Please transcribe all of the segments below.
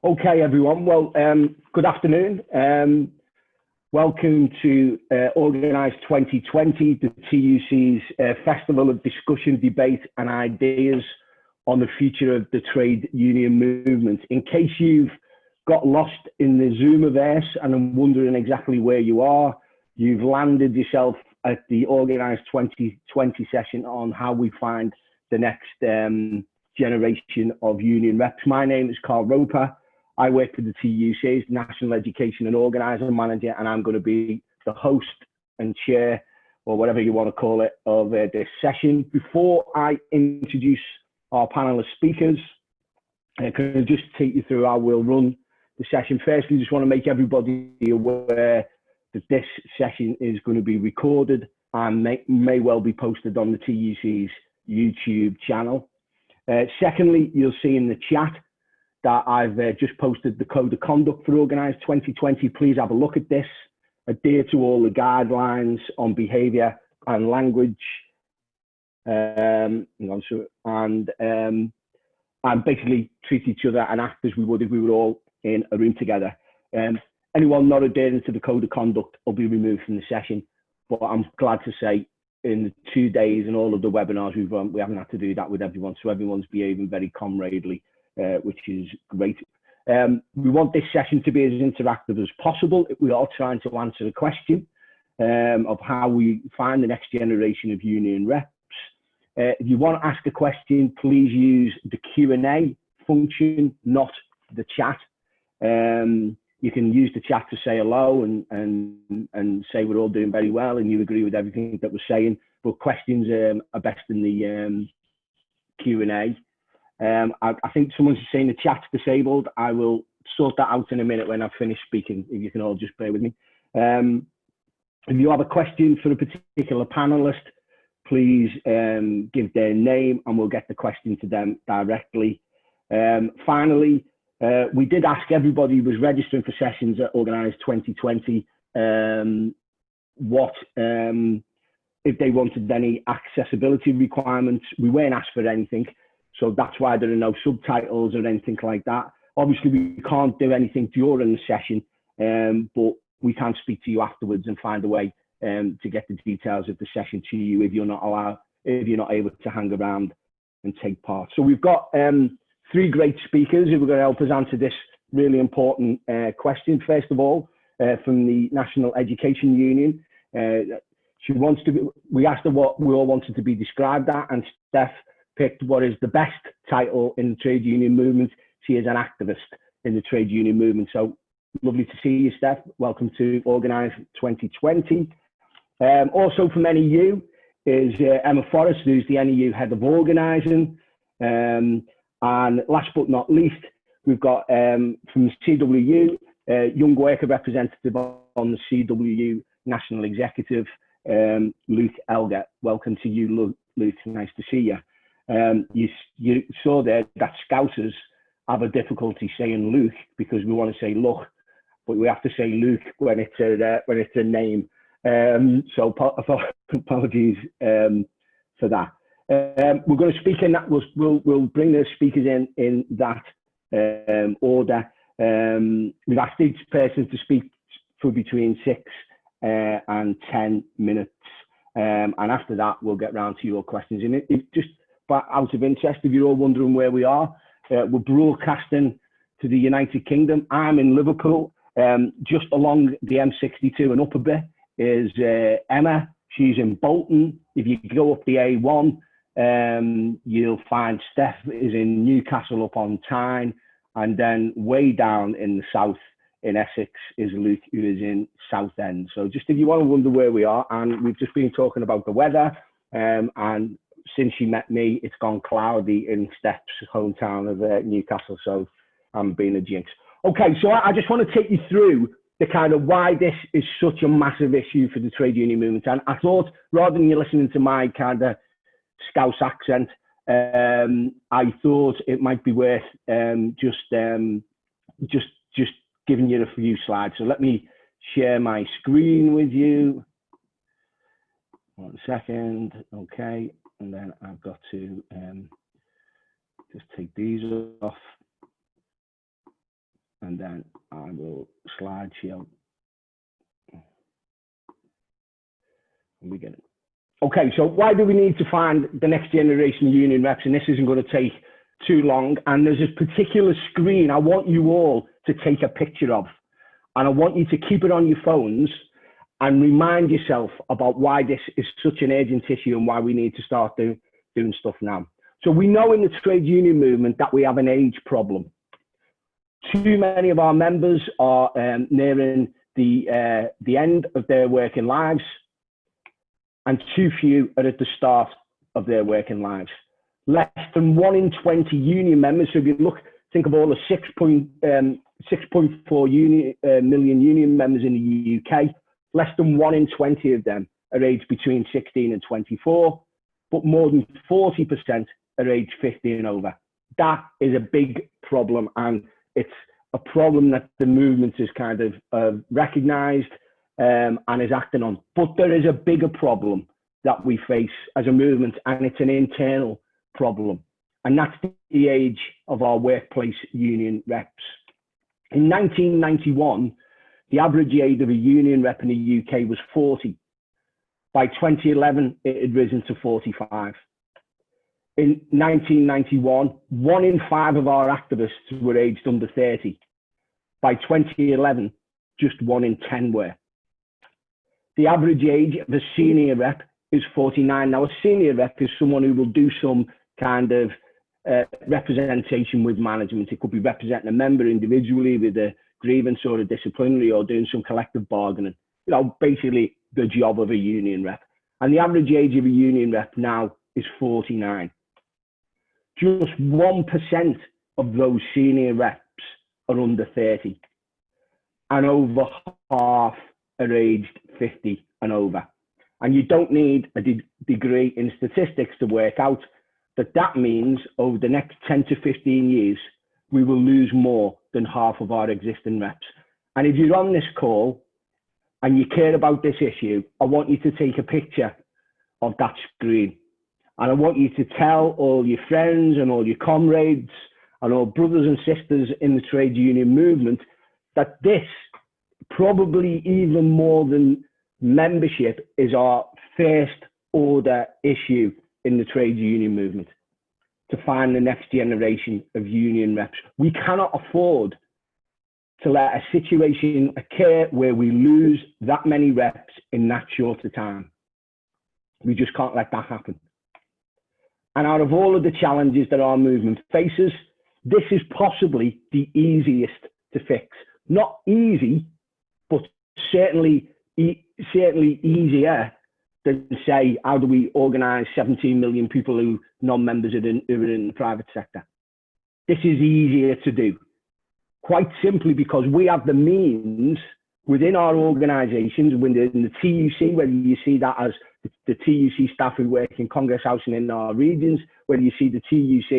Okay, everyone. Well, good afternoon. Welcome to Organise 2020, the TUC's Festival of Discussion, Debate and Ideas on the future of the trade union movement. In case you've got lost in the Zoomiverse and are wondering exactly where you are, you've landed yourself at the Organise 2020 session on how we find the next generation of union reps. My name is Carl Roper. I work for the TUC's National Education and Organising Manager, and I'm going to be the host and chair, or whatever you want to call it, of this session. Before I introduce our panelist speakers, can I just take you through how we'll run the session? Firstly, just want to make everybody aware that this session is going to be recorded and may well be posted on the TUC's YouTube channel. Secondly, you'll see in the chat that I've just posted the Code of Conduct for Organise 2020. Please have a look at this, adhere to all the guidelines on behaviour and language, and basically treat each other and act as we would if we were all in a room together. Anyone not adhering to the Code of Conduct will be removed from the session, but I'm glad to say in the 2 days and all of the webinars we've run, we haven't had to do that with everyone, so everyone's behaving very comradely, which is great. We want this session to be as interactive as possible. We are trying to answer the question of how we find the next generation of union reps. If you want to ask a question, please use the Q&A function, not the chat. You can use the chat to say hello and say we're all doing very well and you agree with everything that we're saying, but questions are best in the Q&A. I think someone's saying the chat's disabled. I will sort that out in a minute when I've finished speaking, if you can all just bear with me. If you have a question for a particular panelist, please give their name and we'll get the question to them directly. Finally, we did ask everybody who was registering for sessions at Organise 2020 if they wanted any accessibility requirements. We weren't asked for anything, so that's why there are no subtitles or anything like that. Obviously, we can't do anything during the session, but we can speak to you afterwards and find a way to get the details of the session to you if you're not able to hang around and take part. So we've got three great speakers who are going to help us answer this really important question. First of all, from the National Education Union, we asked her what we all wanted to be described at, and Steph picked what is the best title in the trade union movement. She is an activist in the trade union movement. So lovely to see you, Steph. Welcome to Organise 2020. Also from NEU is Emma Forrest, who's the NEU head of organising. And last but not least, we've got from the CWU, young worker representative on the CWU National Executive, Luke Elgar. Welcome to you, Luke. Nice to see you. You saw there that Scousers have a difficulty saying Luke because we want to say look, but we have to say Luke when it's a name. So apologies for that. We're going to speak in that. We'll bring the speakers in that order. We've asked each person to speak for between 6 and 10 minutes, and after that we'll get round to your questions. And it just out of interest, if you're all wondering where we are, we're broadcasting to the United Kingdom. I'm in Liverpool. Just along the M62 and up a bit is Emma. She's in Bolton. If you go up the A1, you'll find Steph is in Newcastle upon Tyne, and then way down in the south in Essex is Luke, who is in Southend. So just if you want to wonder where we are, and we've just been talking about the weather, and since she met me, it's gone cloudy in Steph's hometown of Newcastle, so I'm being a jinx. Okay, so I just want to take you through the kind of why this is such a massive issue for the trade union movement. And I thought, rather than you listening to my kind of Scouse accent, I thought it might be worth just giving you a few slides. So let me share my screen with you. 1 second. Okay, and then I've got to just take these off. and then I will slideshow. We get it. Okay, so why do we need to find the next generation of union reps? And this isn't going to take too long. And there's this particular screen I want you all to take a picture of. And I want you to keep it on your phones and remind yourself about why this is such an urgent issue and why we need to start doing stuff now. So we know in the trade union movement that we have an age problem. Too many of our members are nearing the end of their working lives, and too few are at the start of their working lives. Less than 1 in 20 union members, so if you think of all the 6.4 million union members in the UK, less than 1 in 20 of them are aged between 16 and 24, but more than 40% are aged 50 and over. That is a big problem, and it's a problem that the movement is kind of recognised and is acting on. But there is a bigger problem that we face as a movement, and it's an internal problem, and that's the age of our workplace union reps. In 1991, the average age of a union rep in the UK was 40. By 2011, it had risen to 45. In 1991, 1 in 5 of our activists were aged under 30. By 2011, just 1 in 10 were. The average age of a senior rep is 49. Now, a senior rep is someone who will do some kind of representation with management. It could be representing a member individually with a grievance or a disciplinary, or doing some collective bargaining. You know, basically the job of a union rep. And the average age of a union rep now is 49. Just 1% of those senior reps are under 30, and over half are aged 50 and over. And you don't need a degree in statistics to work out that that means over the next 10 to 15 years, we will lose more than half of our existing reps. And if you're on this call and you care about this issue, I want you to take a picture of that screen. And I want you to tell all your friends and all your comrades and all brothers and sisters in the trade union movement that this, probably even more than membership, is our first order issue in the trade union movement, to find the next generation of union reps. We cannot afford to let a situation occur where we lose that many reps in that short a time. We just can't let that happen. And out of all of the challenges that our movement faces, this is possibly the easiest to fix. Not easy, but certainly easier than, say, how do we organise 17 million people who non-members are in the private sector. This is easier to do, quite simply because we have the means within our organisations, within the TUC, whether you see that as the TUC staff who work in Congress House and in our regions, whether you see the TUC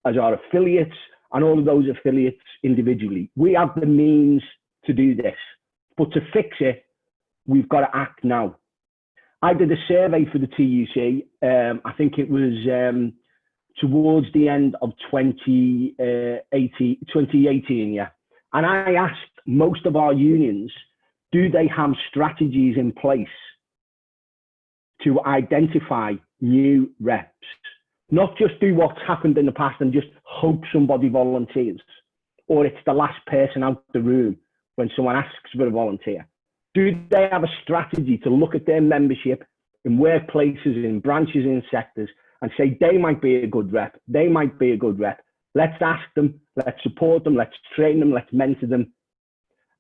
as our affiliates, and all of those affiliates individually. We have the means to do this, but to fix it, we've got to act now. I did a survey for the TUC, I think it was towards the end of 2018, yeah. And I asked most of our unions, do they have strategies in place to identify new reps? Not just do what's happened in the past and just hope somebody volunteers, or it's the last person out the room when someone asks for a volunteer. Do they have a strategy to look at their membership in workplaces, in branches, in sectors, and say they might be a good rep, they might be a good rep. Let's ask them, let's support them, let's train them, let's mentor them.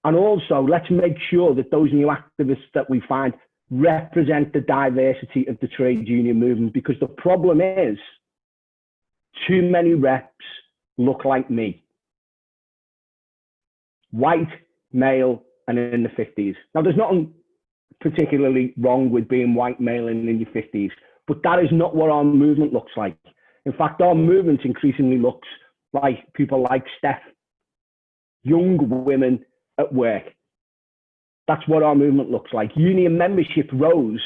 And also, let's make sure that those new activists that we find represent the diversity of the trade union movement, because the problem is too many reps look like me. White, male, and in the 50s. Now, there's nothing particularly wrong with being white, male, and in your 50s, but that is not what our movement looks like. In fact, our movement increasingly looks like people like Steph, young women at work. That's what our movement looks like. Union membership rose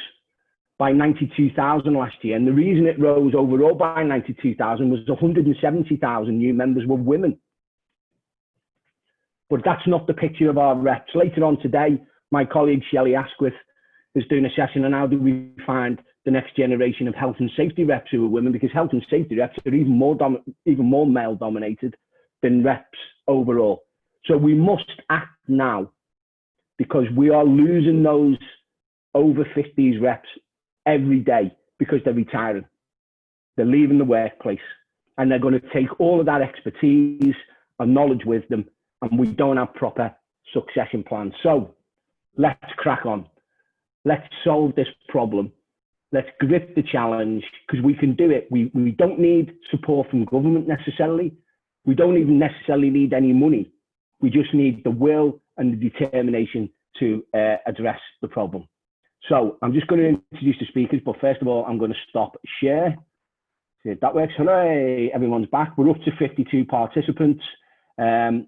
by 92,000 last year, and the reason it rose overall by 92,000 was 170,000 new members were women. But that's not the picture of our reps. Later on today, my colleague Shirley is doing a session on how do we find the next generation of health and safety reps who are women, because health and safety reps are even more male dominated than reps overall. So we must act now, because we are losing those over 50s reps every day because they're retiring. They're leaving the workplace, and they're going to take all of that expertise and knowledge with them, and we don't have proper succession plans. So let's crack on. Let's solve this problem. Let's grip the challenge, because we can do it. We don't need support from government necessarily. We don't even necessarily need any money. We just need the will and the determination to address the problem. So I'm just going to introduce the speakers, but first of all, I'm going to stop share. See if that works. Hooray, everyone's back. We're up to 52 participants. I'm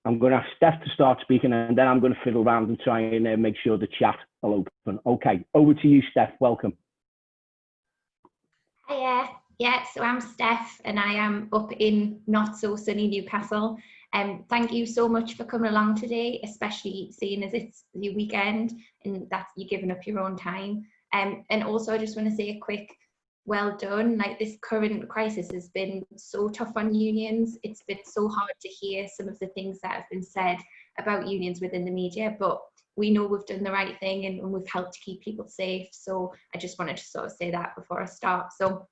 going to ask Steph to start speaking, and then I'm going to fiddle around and try and make sure the chat will open. Okay, over to you, Steph. Welcome. Hiya. Yeah, so I'm Steph, and I am up in not so sunny Newcastle. Thank you so much for coming along today, especially seeing as it's your weekend and that you're giving up your own time. And also I just want to say a quick well done. Like, this current crisis has been so tough on unions. It's been so hard to hear some of the things that have been said about unions within the media, but we know we've done the right thing and we've helped to keep people safe. So I just wanted to sort of say that before I start. So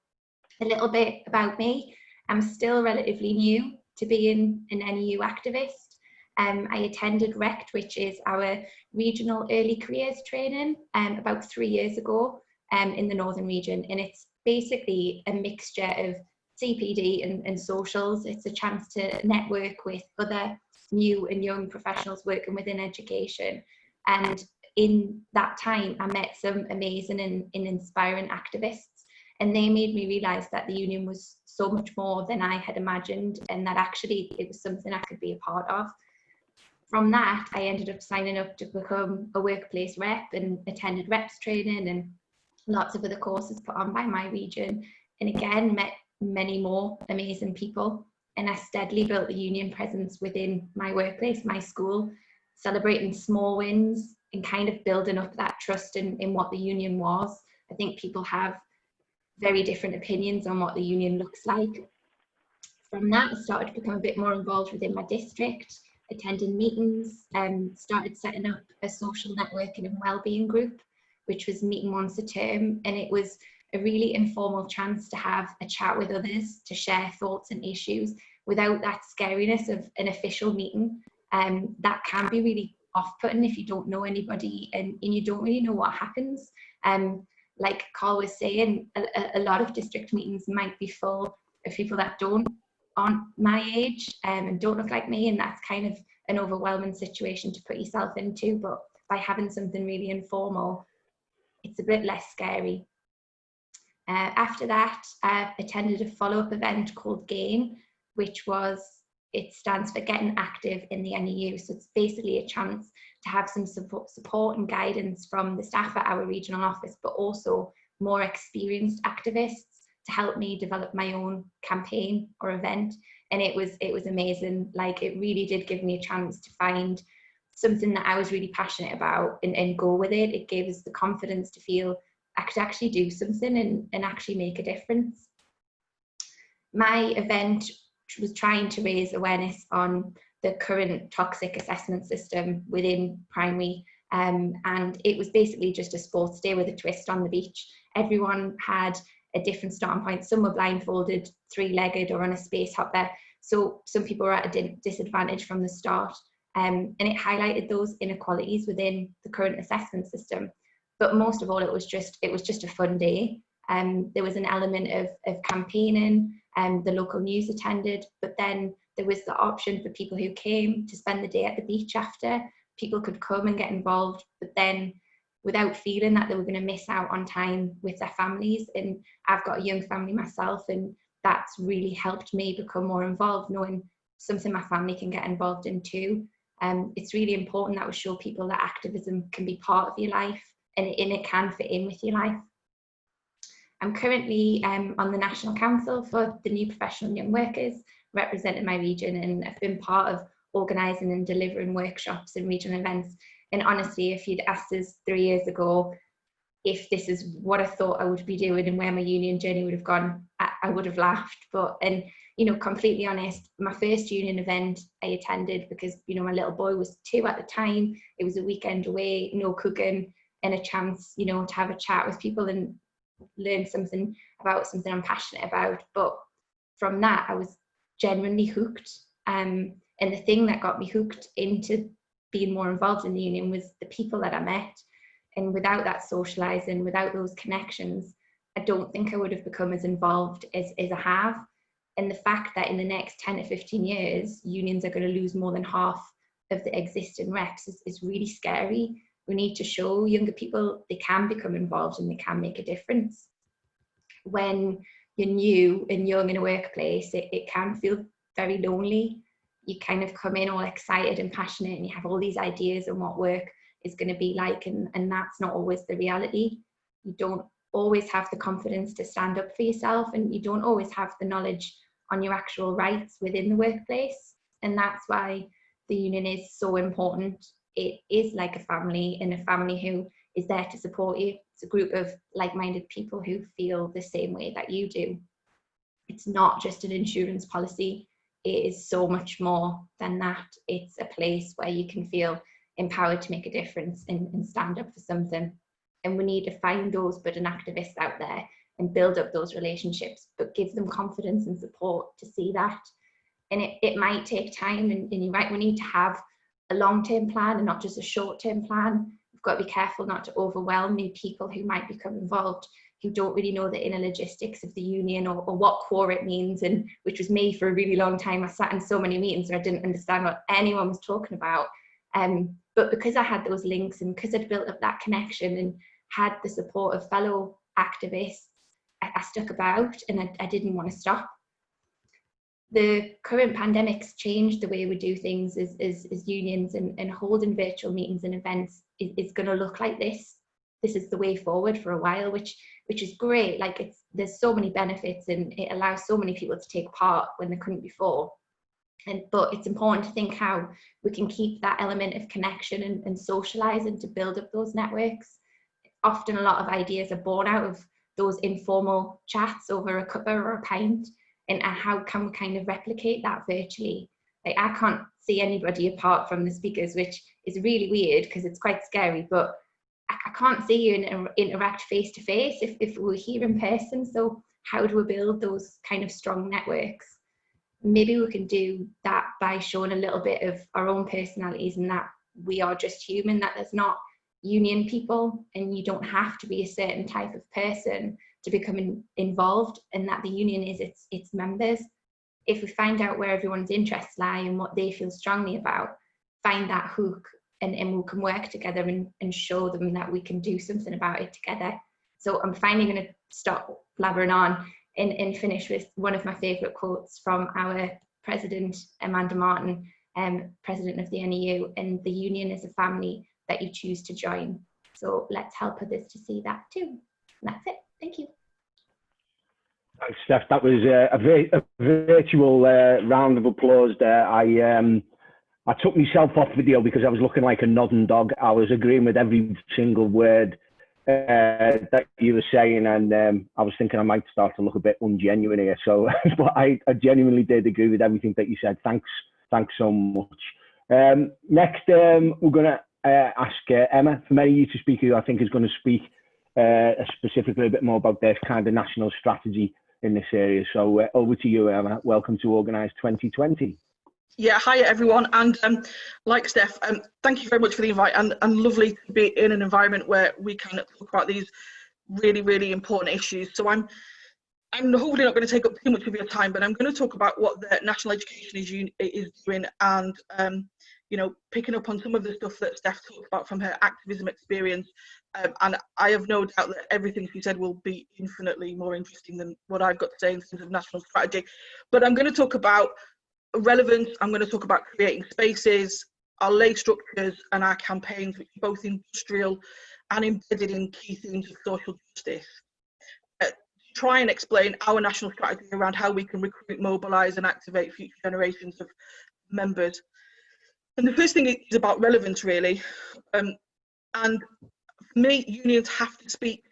a little bit about me. I'm still relatively new to being an NEU activist. I attended RECT, which is our regional early careers training, about 3 years ago in the Northern region. And it's basically a mixture of CPD and socials. It's a chance to network with other new and young professionals working within education. And in that time, I met some amazing and inspiring activists. And they made me realise that the union was so much more than I had imagined, and that actually it was something I could be a part of. From that, I ended up signing up to become a workplace rep and attended reps training and lots of other courses put on by my region. And again, met many more amazing people. And I steadily built the union presence within my workplace, my school, celebrating small wins and kind of building up that trust in what the union was. I think people have very different opinions on what the union looks like. From that, I started to become a bit more involved within my district, attending meetings, started setting up a social networking and wellbeing group, which was meeting once a term. And it was a really informal chance to have a chat with others, to share thoughts and issues without that scariness of an official meeting. That can be really off-putting if you don't know anybody and you don't really know what happens. Like Carl was saying, a lot of district meetings might be full of people that aren't my age and don't look like me, and that's kind of an overwhelming situation to put yourself into. But by having something really informal, it's a bit less scary. After that, I attended a follow-up event called GAIN, which it stands for Getting Active in the NEU. So it's basically a chance to have some support and guidance from the staff at our regional office, but also more experienced activists to help me develop my own campaign or event. And it was amazing. Like, it really did give me a chance to find something that I was really passionate about and go with it. It gave us the confidence to feel I could actually do something and actually make a difference. My event was trying to raise awareness on the current toxic assessment system within primary, and it was basically just a sports day with a twist on the beach. Everyone had a different starting point. Some were blindfolded, three-legged, or on a space hopper, so some people were at a disadvantage from the start, and it highlighted those inequalities within the current assessment system. But most of all, it was just a fun day. There was an element of campaigning, and the local news attended, but then there was the option for people who came to spend the day at the beach after. People could come and get involved, but then without feeling that they were going to miss out on time with their families. And I've got a young family myself, and that's really helped me become more involved, knowing something my family can get involved in too. It's really important that we show people that activism can be part of your life, and it can fit in with your life. I'm currently on the National Council for the New Professional Young Workers, representing my region, and I've been part of organising and delivering workshops and regional events. And honestly, if you'd asked us 3 years ago if this is what I thought I would be doing and where my union journey would have gone, I would have laughed. But, and you know, completely honest, my first union event I attended because, you know, my little boy was 2 at the time. It was a weekend away, no cooking, and a chance, you know, to have a chat with people and learn something about something I'm passionate about. But from that, I was genuinely hooked. And the thing that got me hooked into being more involved in the union was the people that I met. And without that socialising, without those connections, I don't think I would have become as involved as I have. And the fact that in the next 10 to 15 years, unions are going to lose more than half of the existing reps is really scary. We need to show younger people they can become involved and they can make a difference. When you're new and young in a workplace, it can feel very lonely. You kind of come in all excited and passionate and you have all these ideas on what work is going to be like, and that's not always the reality. You don't always have the confidence to stand up for yourself, and you don't always have the knowledge on your actual rights within the workplace. And that's why the union is so important. It is like a family, and a family who is there to support you. It's a group of like-minded people who feel the same way that you do. It's not just an insurance policy. It is so much more than that. It's a place where you can feel empowered to make a difference and stand up for something. And we need to find those budding activists out there and build up those relationships, but give them confidence and support to see that. And it might take time, and you're right, we need to have a long-term plan and not just a short-term plan. We've got to be careful not to overwhelm new people who might become involved, who don't really know the inner logistics of the union or what core it means, and which was me for a really long time. I sat in so many meetings where I didn't understand what anyone was talking about. But because I had those links and because I'd built up that connection and had the support of fellow activists, I stuck about, and I didn't want to stop. The current pandemic's changed the way we do things as unions, and holding virtual meetings and events is going to look like this. This is the way forward for a while, which is great. Like, there's so many benefits, and it allows so many people to take part when they couldn't before. But it's important to think how we can keep that element of connection and socialising to build up those networks. Often a lot of ideas are born out of those informal chats over a cuppa or a pint, and how can we kind of replicate that virtually? Like, I can't see anybody apart from the speakers, which is really weird because it's quite scary, but I can't see you and interact face to face if we're here in person. So how do we build those kind of strong networks? Maybe we can do that by showing a little bit of our own personalities, and that we are just human, that there's not union people, and you don't have to be a certain type of person to become involved, and that the union is its members. If we find out where everyone's interests lie and what they feel strongly about, find that hook, and we can work together and show them that we can do something about it together. So I'm finally going to stop blabbering on and finish with one of my favourite quotes from our president, Amanda Martin, president of the NEU, and the union is a family that you choose to join. So let's help others to see that too. And that's it. Thank you. Thanks, Steph. That was a virtual round of applause there. I took myself off video because I was looking like a nodding dog. I was agreeing with every single word that you were saying, and I was thinking I might start to look a bit ungenuine here. So, but I genuinely did agree with everything that you said. Thanks so much. Next, we're going to ask Emma from NEU to speak, who I think is going to speak specifically a bit more about their kind of national strategy in this area. So over to you, Emma. Welcome to Organise 2020. Yeah, hi everyone, and like Steph, thank you very much for the invite, and lovely to be in an environment where we can talk about these really, really important issues. So I'm hopefully not going to take up too much of your time, but I'm going to talk about what the National Education is doing, and you know, picking up on some of the stuff that Steph talked about from her activism experience. And I have no doubt that everything she said will be infinitely more interesting than what I've got to say in terms of national strategy. But I'm going to talk about relevance, I'm going to talk about creating spaces, our lay structures, and our campaigns, which are both industrial and embedded in key themes of social justice. Try and explain our national strategy around how we can recruit, mobilise and activate future generations of members. And the first thing is about relevance, really. And for me, unions have to speak to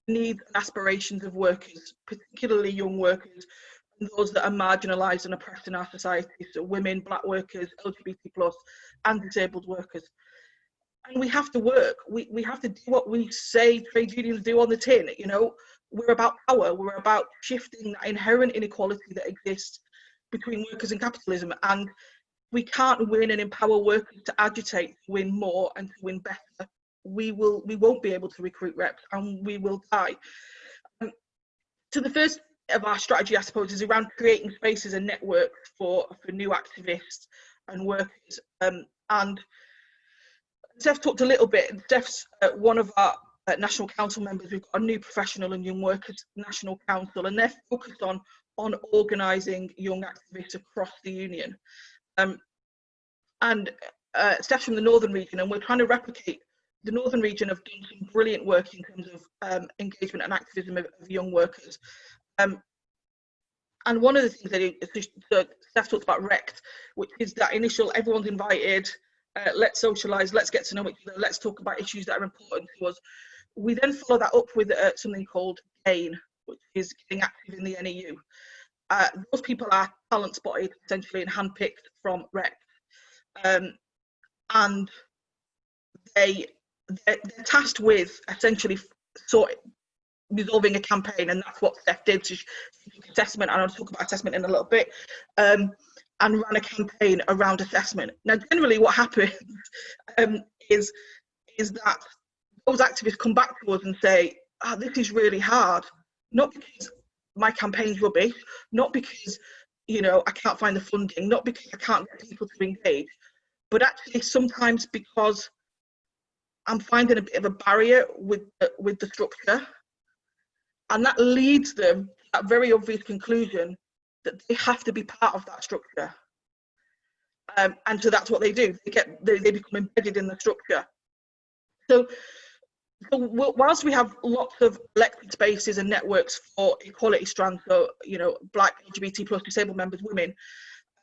the needs and aspirations of workers, particularly young workers, and those that are marginalised and oppressed in our society, so women, black workers, LGBT+, and disabled workers. And we have to work. We have to do what we say trade unions do on the tin. You know, we're about power. We're about shifting that inherent inequality that exists between workers and capitalism. And we can't win and empower workers to agitate, to win more and to win better. We won't be able to recruit reps, and we will die. So the first of our strategy, I suppose, is around creating spaces and networks for new activists and workers. And Steph talked a little bit. Steph's one of our National Council members. We've got a new Professional and Young Workers National Council, and they're focused on organising young activists across the union. Steph's from the Northern region, and we're trying to replicate. The Northern region have done some brilliant work in terms of engagement and activism of young workers. And one of the things that Steph talked about RECT, which is that initial, everyone's invited, let's socialise, let's get to know each other, let's talk about issues that are important to us. We then follow that up with something called GAIN, which is getting active in the NEU. Those people are talent spotted, essentially, and handpicked from RECT. And they're tasked with essentially resolving a campaign, and that's what Steph did. She took assessment, and I'll talk about assessment in a little bit, and ran a campaign around assessment. Now, generally what happens is that those activists come back to us and say, this is really hard, not because my campaign's rubbish, not because, you know, I can't find the funding, not because I can't get people to engage, but actually sometimes because I'm finding a bit of a barrier with the structure. And that leads them to that very obvious conclusion that they have to be part of that structure. And so that's what they do. They become embedded in the structure. So whilst we have lots of elected spaces and networks for equality strands, so, you know, Black, LGBT+, disabled members, women,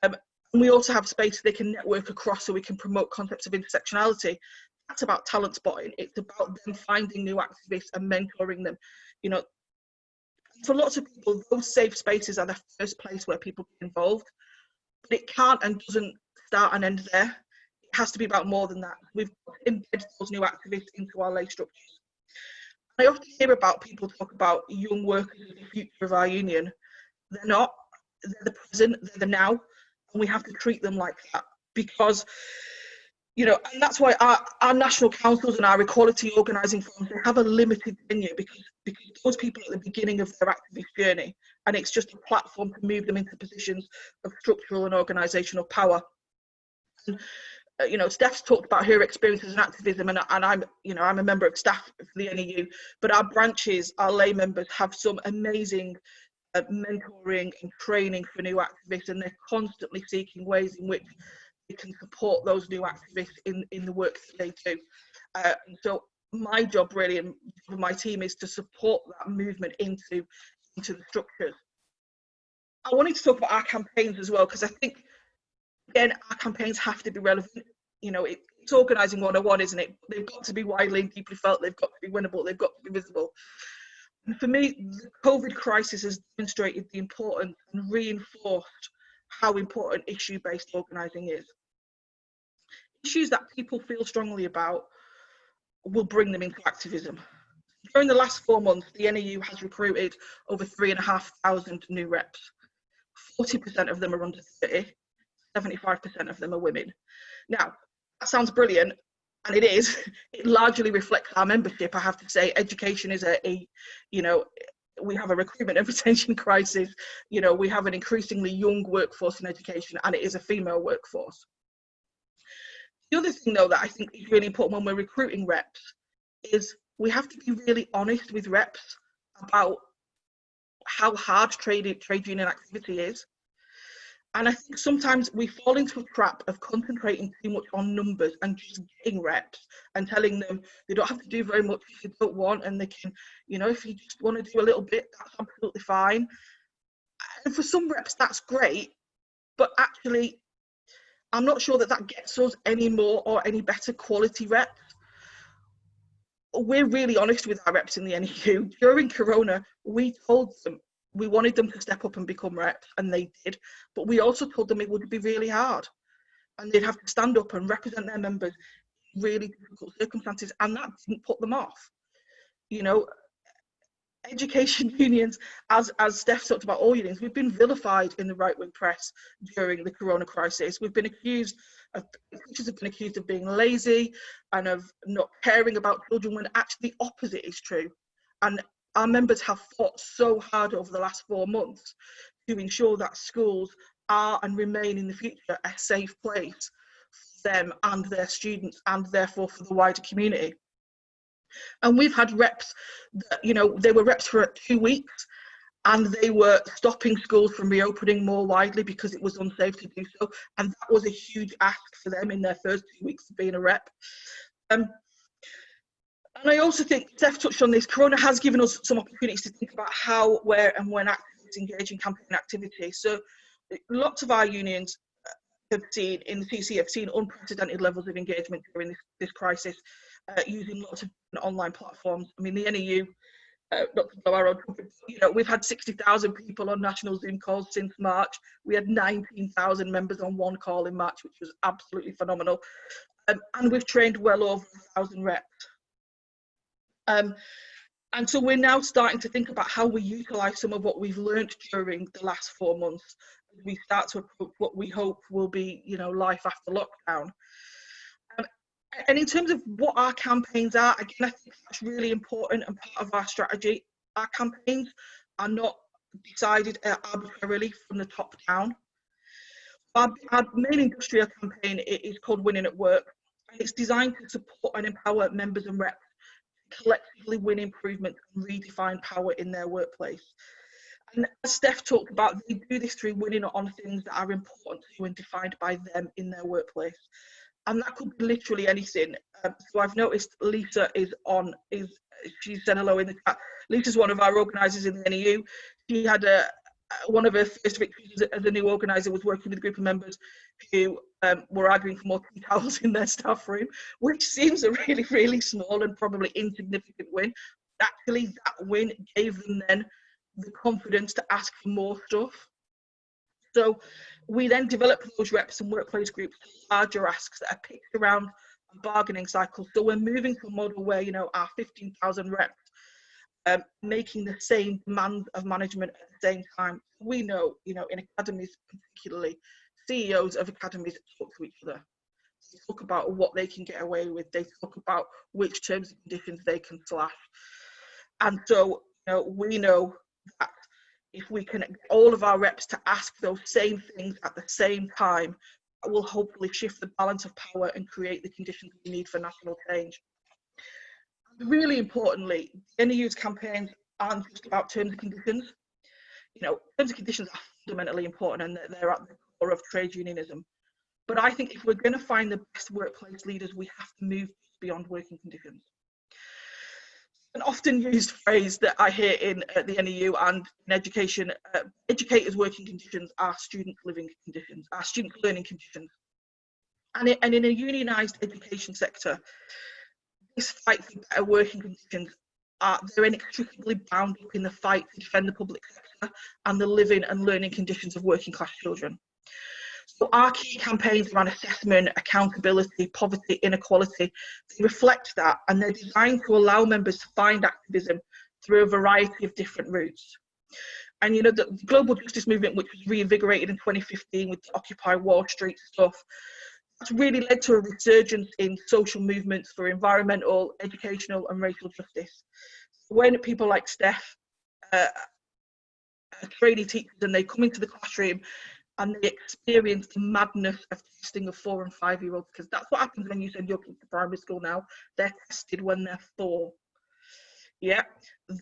and we also have spaces they can network across so we can promote concepts of intersectionality. That's about talent spotting. It's about them finding new activists and mentoring them. You know, for lots of people, those safe spaces are the first place where people get involved, but it can't and doesn't start and end there. It has to be about more than that. We've embedded those new activists into our lay structures. I often hear about people talk about young workers as the future of our union. They're not. They're the present, they're the now, and we have to treat them like that, because, you know, and that's why our national councils and our equality organising forums, they have a limited tenure, because those people are at the beginning of their activist journey, and it's just a platform to move them into positions of structural and organisational power. And, you know, Steph's talked about her experiences in activism, and I'm a member of staff for the NEU, but our branches, our lay members, have some amazing mentoring and training for new activists, and they're constantly seeking ways in which they can support those new activists in the work that they do. And so my job really, and for my team, is to support that movement into the structures. I wanted to talk about our campaigns as well, because I think, again, our campaigns have to be relevant. You know, it's organising 101, isn't it? They've got to be widely and deeply felt, they've got to be winnable, they've got to be visible. And for me, the COVID crisis has demonstrated the importance and reinforced how important issue-based organising is. Issues that people feel strongly about will bring them into activism. During the last 4 months, the NEU has recruited over 3,500 new reps. 40% of them are under 30, 75% of them are women. Now, that sounds brilliant, and it is. It largely reflects our membership, I have to say. Education is you know, we have a recruitment and retention crisis. You know, we have an increasingly young workforce in education, and it is a female workforce. The other thing, though, that I think is really important when we're recruiting reps is we have to be really honest with reps about how hard trade union activity is. And I think sometimes we fall into a trap of concentrating too much on numbers and just getting reps and telling them they don't have to do very much if they don't want, and they can, you know, if you just want to do a little bit, that's absolutely fine. And for some reps, that's great, but actually, I'm not sure that that gets us any more or any better quality reps. We're really honest with our reps in the NEU. During Corona, we told them we wanted them to step up and become reps, and they did. But we also told them it would be really hard, and they'd have to stand up and represent their members in really difficult circumstances, and that didn't put them off. You know, education unions, as Steph talked about, all unions, we've been vilified in the right-wing press during the Corona crisis. We've been accused of, teachers have been accused of being lazy and of not caring about children, when actually the opposite is true. And our members have fought so hard over the last 4 months to ensure that schools are and remain in the future a safe place for them and their students, and therefore for the wider community. And we've had reps that, you know, they were reps for 2 weeks, and they were stopping schools from reopening more widely because it was unsafe to do so. And that was a huge ask for them in their first 2 weeks of being a rep. And I also think, Steph touched on this, Corona has given us some opportunities to think about how, where and when activists engage in campaign activity. So lots of our unions have seen, in the CC, have seen unprecedented levels of engagement during this crisis, using lots of online platforms. I mean, the NEU, not to blow our own trumpet, you know, we've had 60,000 people on national Zoom calls since March. We had 19,000 members on one call in March, which was absolutely phenomenal. And we've trained well over 1,000 reps. And so we're now starting to think about how we utilise some of what we've learned during the last 4 months as we start to approach what we hope will be, you know, life after lockdown. And in terms of what our campaigns are, again, I think that's really important and part of our strategy. Our campaigns are not decided arbitrarily from the top down. Our main industrial campaign is called Winning at Work, and it's designed to support and empower members and reps to collectively win improvement and redefine power in their workplace. And as Steph talked about, they do this through winning on things that are important to and defined by them in their workplace. And that could be literally anything. So I've noticed Lisa she said hello in the chat. Lisa's one of our organisers in the NEU. She had one of her first victories as a new organiser was working with a group of members who were arguing for more tea towels in their staff room, which seems a really, really small and probably insignificant win. Actually, that win gave them then the confidence to ask for more stuff. So we then develop those reps and workplace groups to larger asks that are picked around a bargaining cycle. So we're moving to a model where, you know, our 15,000 reps making the same demand of management at the same time. We know, you know, in academies particularly, CEOs of academies talk to each other. They talk about what they can get away with. They talk about which terms and conditions they can slash. And so, you know, we know that if we can get all of our reps to ask those same things at the same time, that will hopefully shift the balance of power and create the conditions we need for national change. And really importantly, the NEU's campaigns aren't just about terms and conditions. You know, terms and conditions are fundamentally important, and they're at the core of trade unionism. But I think if we're going to find the best workplace leaders, we have to move beyond working conditions. An often used phrase that I hear in the NEU and in education, educators' working conditions are student living conditions, are student learning conditions. And in a unionised education sector, this fight for better working conditions, they're inextricably bound up in the fight to defend the public sector and the living and learning conditions of working class children. So our key campaigns around assessment, accountability, poverty, inequality, they reflect that, and they're designed to allow members to find activism through a variety of different routes. And you know, the global justice movement, which was reinvigorated in 2015 with the Occupy Wall Street stuff, that's really led to a resurgence in social movements for environmental, educational and racial justice. When people like Steph are trainee teachers and they come into the classroom and they experience the madness of testing of 4 and 5-year-olds, because that's what happens when you send your kids to primary school now. They're tested when they're 4. Yeah,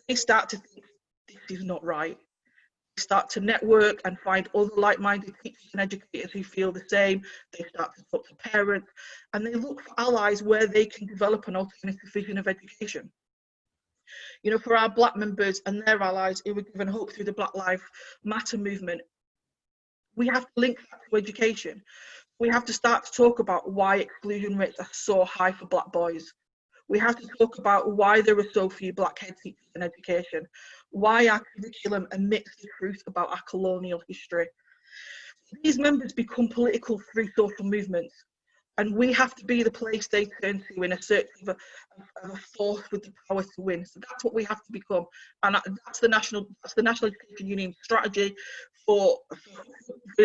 they start to think this is not right. They start to network and find other like-minded teachers and educators who feel the same. They start to talk to parents, and they look for allies where they can develop an alternative vision of education. You know, for our Black members and their allies who were given hope through the Black Lives Matter movement, we have to link that to education. We have to start to talk about why exclusion rates are so high for black boys. We have to talk about why there are so few black head teachers in education, why our curriculum omits the truth about our colonial history. These members become political through social movements, and we have to be the place they turn to in a search of a force with the power to win. So that's what we have to become, and that's the National Education Union strategy for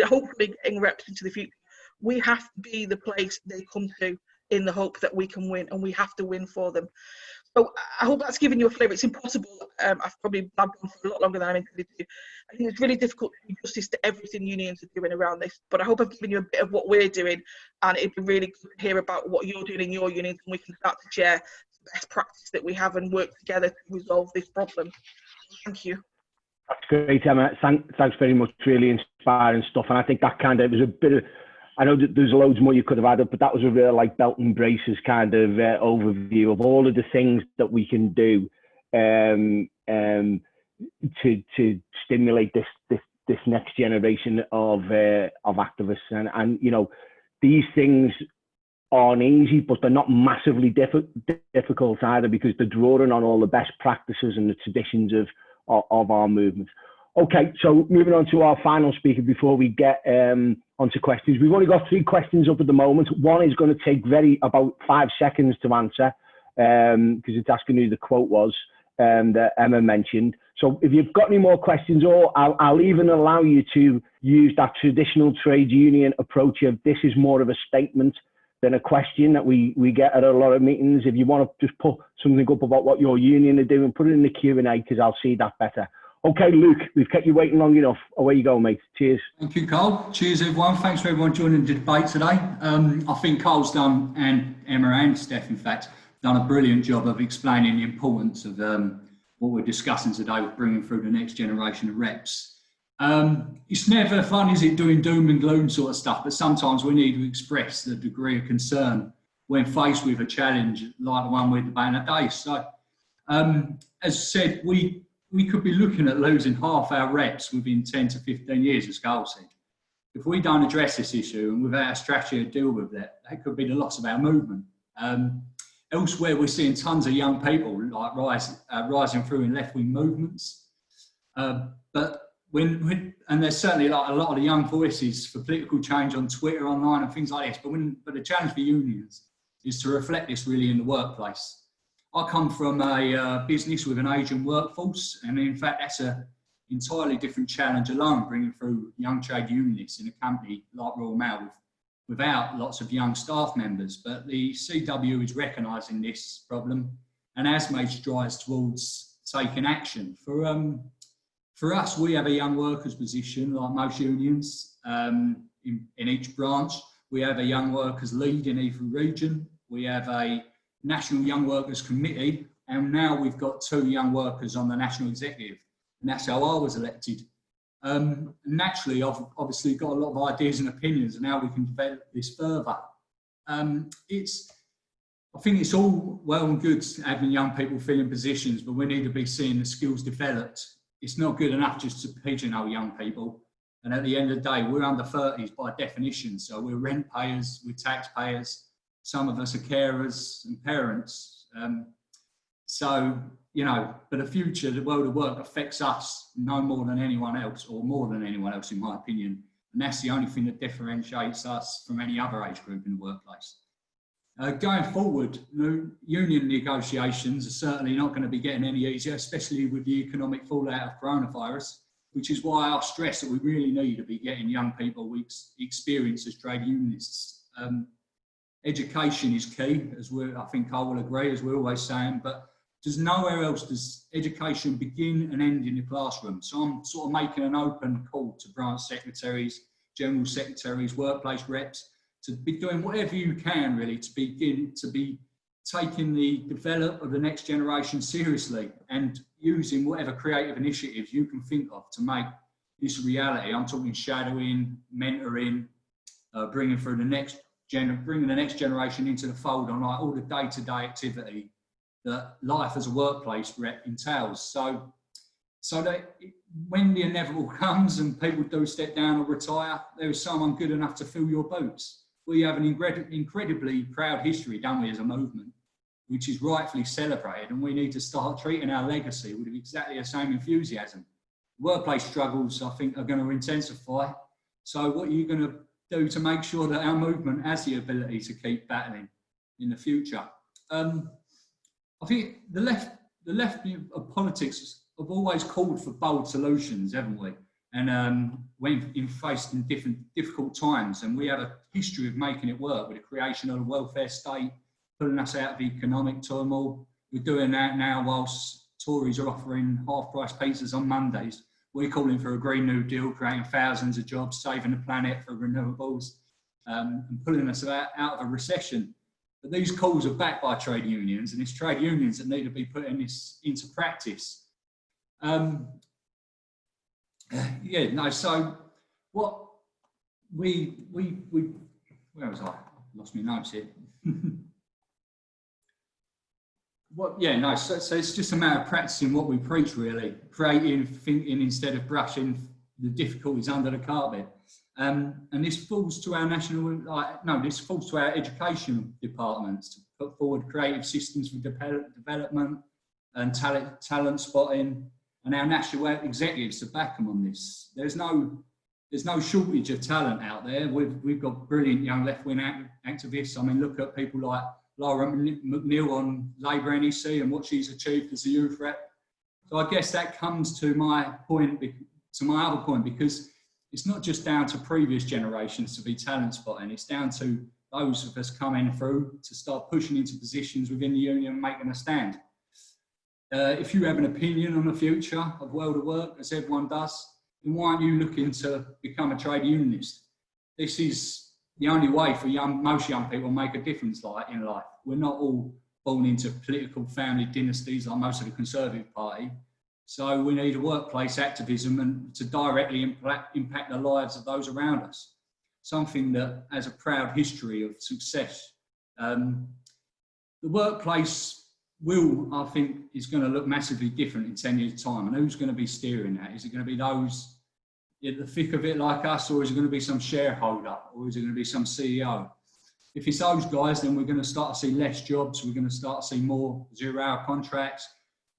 hopefully getting reps into the future. We have to be the place they come to in the hope that we can win, and we have to win for them. So I hope that's given you a flavour. It's impossible. I've probably blabbed on for a lot longer than I'm intended to. I think it's really difficult to do justice to everything unions are doing around this, but I hope I've given you a bit of what we're doing, and it'd be really good to hear about what you're doing in your unions, and we can start to share the best practice that we have and work together to resolve this problem. Thank you. That's great, Emma. Thanks very much. Really inspiring stuff. And I think that kind of was a bit of, I know that there's loads more you could have added, but that was a real like belt and braces kind of overview of all of the things that we can do to stimulate this next generation of activists. And you know, these things aren't easy, but they're not massively difficult either, because they're drawing on all the best practices and the traditions of our movement. Okay, so moving on to our final speaker before we get onto questions. We've only got 3 questions up at the moment. One is going to take about 5 seconds to answer, because it's asking who the quote was that Emma mentioned. So if you've got any more questions, or I'll even allow you to use that traditional trade union approach of this is more of a statement than a question that we get at a lot of meetings. If you want to just put something up about what your union are doing, put it in the Q&A, because I'll see that better. Okay, Luke, we've kept you waiting long enough. Away you go, mate. Cheers. Thank you, Carl. Cheers, everyone. Thanks for everyone joining the debate today. I think Carl's done, and Emma and Steph, in fact, done a brilliant job of explaining the importance of what we're discussing today with bringing through the next generation of reps. It's never fun, is it, doing doom and gloom sort of stuff, but sometimes we need to express the degree of concern when faced with a challenge like the one we're debating today. So, as said, we could be looking at losing half our reps within 10 to 15 years, as Carl said. If we don't address this issue and without a strategy to deal with that could be the loss of our movement. Elsewhere, we're seeing tons of young people like rising through in left-wing movements. And there's certainly like a lot of the young voices for political change on Twitter, online and things like this. But the challenge for unions is to reflect this really in the workplace. I come from a business with an Asian workforce, and in fact, that's an entirely different challenge alone, bringing through young trade unionists in a company like Royal Mail without lots of young staff members. But the CW is recognising this problem and has made strides towards taking action. For us, we have a young workers position, like most unions, in each branch. We have a young workers lead in every region. We have a National Young Workers Committee, and now we've got 2 young workers on the National Executive, and that's how I was elected. Naturally, I've obviously got a lot of ideas and opinions on how we can develop this further. I think it's all well and good having young people fill in positions, but we need to be seeing the skills developed. It's not good enough just to pigeonhole young people. And at the end of the day, we're under 30s by definition. So we're rent payers, we're taxpayers. Some of us are carers and parents. So, you know, but the future, the world of work affects us no more than anyone else, or more than anyone else, in my opinion. And that's the only thing that differentiates us from any other age group in the workplace. Going forward, union negotiations are certainly not going to be getting any easier, especially with the economic fallout of coronavirus, which is why I stress that we really need to be getting young people with experience as trade unionists. Education is key, as I think Carl will agree, as we're always saying, but there's nowhere else does education begin and end in the classroom. So I'm sort of making an open call to branch secretaries, general secretaries, workplace reps, to be doing whatever you can really to begin to be taking the development of the next generation seriously and using whatever creative initiatives you can think of to make this a reality. I'm talking shadowing, mentoring, bringing through the next generation into the fold on like all the day-to-day activity that life as a workplace rep entails. So so that when the inevitable comes and people do step down or retire, there is someone good enough to fill your boots. We have an incredibly proud history, don't we, as a movement, which is rightfully celebrated, and we need to start treating our legacy with exactly the same enthusiasm. Workplace struggles, I think, are going to intensify. So what are you going to do to make sure that our movement has the ability to keep battling in the future? I think the left of politics have always called for bold solutions, haven't we? And when faced in difficult times, and we have a history of making it work with the creation of a welfare state, pulling us out of economic turmoil. We're doing that now whilst Tories are offering half-price pizzas on Mondays. We're calling for a Green New Deal, creating thousands of jobs, saving the planet for renewables, and pulling us out of a recession. But these calls are backed by trade unions, and it's trade unions that need to be putting this into practice. Yeah, no, so what where was I? Lost my notes here. So it's just a matter of practicing what we preach, really, creating, thinking instead of brushing the difficulties under the carpet. And this falls to our this falls to our education departments to put forward creative systems for development and talent spotting, and our national executives to back them on this. There's no shortage of talent out there. We've got brilliant young left-wing activists. I mean, look at people like Laura McNeil on Labour NEC and what she's achieved as a youth rep. So I guess that comes to my point, to my other point, because it's not just down to previous generations to be talent spotting. It's down to those of us coming through to start pushing into positions within the union and making a stand. If you have an opinion on the future of world of work, as everyone does, then why aren't you looking to become a trade unionist? This is the only way for most young people to make a difference in life. We're not all born into political family dynasties like most of the Conservative Party. So we need a workplace activism and to directly impact the lives of those around us. Something that has a proud history of success. The workplace I think, is going to look massively different in 10 years' time. And who's going to be steering that? Is it going to be those at the thick of it like us, or is it going to be some shareholder, or is it going to be some CEO? If it's those guys, then we're going to start to see less jobs. We're going to start to see more zero-hour contracts.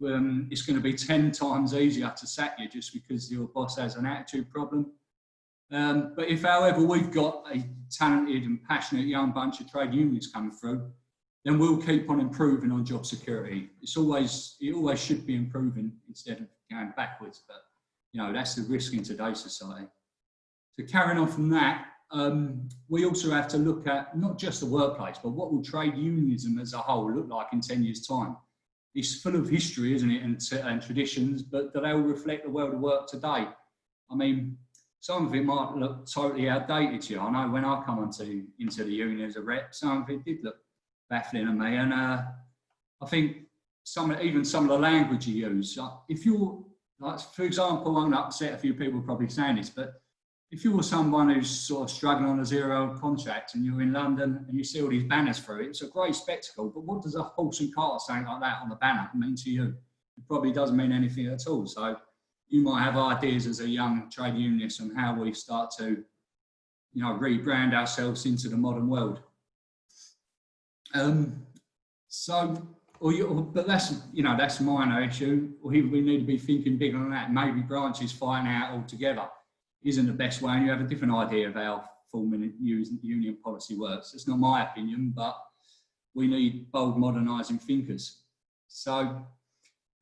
It's going to be 10 times easier to sack you just because your boss has an attitude problem. But if, however, we've got a talented and passionate young bunch of trade unions coming through, then we'll keep on improving on job security. It always should be improving instead of going backwards. But that's the risk in today's society. So carrying on from that, we also have to look at not just the workplace, but what will trade unionism as a whole look like in 10 years' time? It's full of history, isn't it, and traditions, but do they all reflect the world of work today? I mean, some of it might look totally outdated to you. I know when I come into the union as a rep, some of it did look baffling to me, and I think even some of the language you use. If you're, for example, I'm going to upset a few people probably saying this, but if you're someone who's sort of struggling on a zero-hour contract and you're in London and you see all these banners through it, it's a great spectacle. But what does a horse and cart saying like that on the banner mean to you? It probably doesn't mean anything at all. So you might have ideas as a young trade unionist on how we start to, rebrand ourselves into the modern world. But that's a minor issue. We need to be thinking bigger on that. Maybe branches fighting out altogether isn't the best way, and you have a different idea of how forming union policy works. It's not my opinion, but we need bold, modernising thinkers. So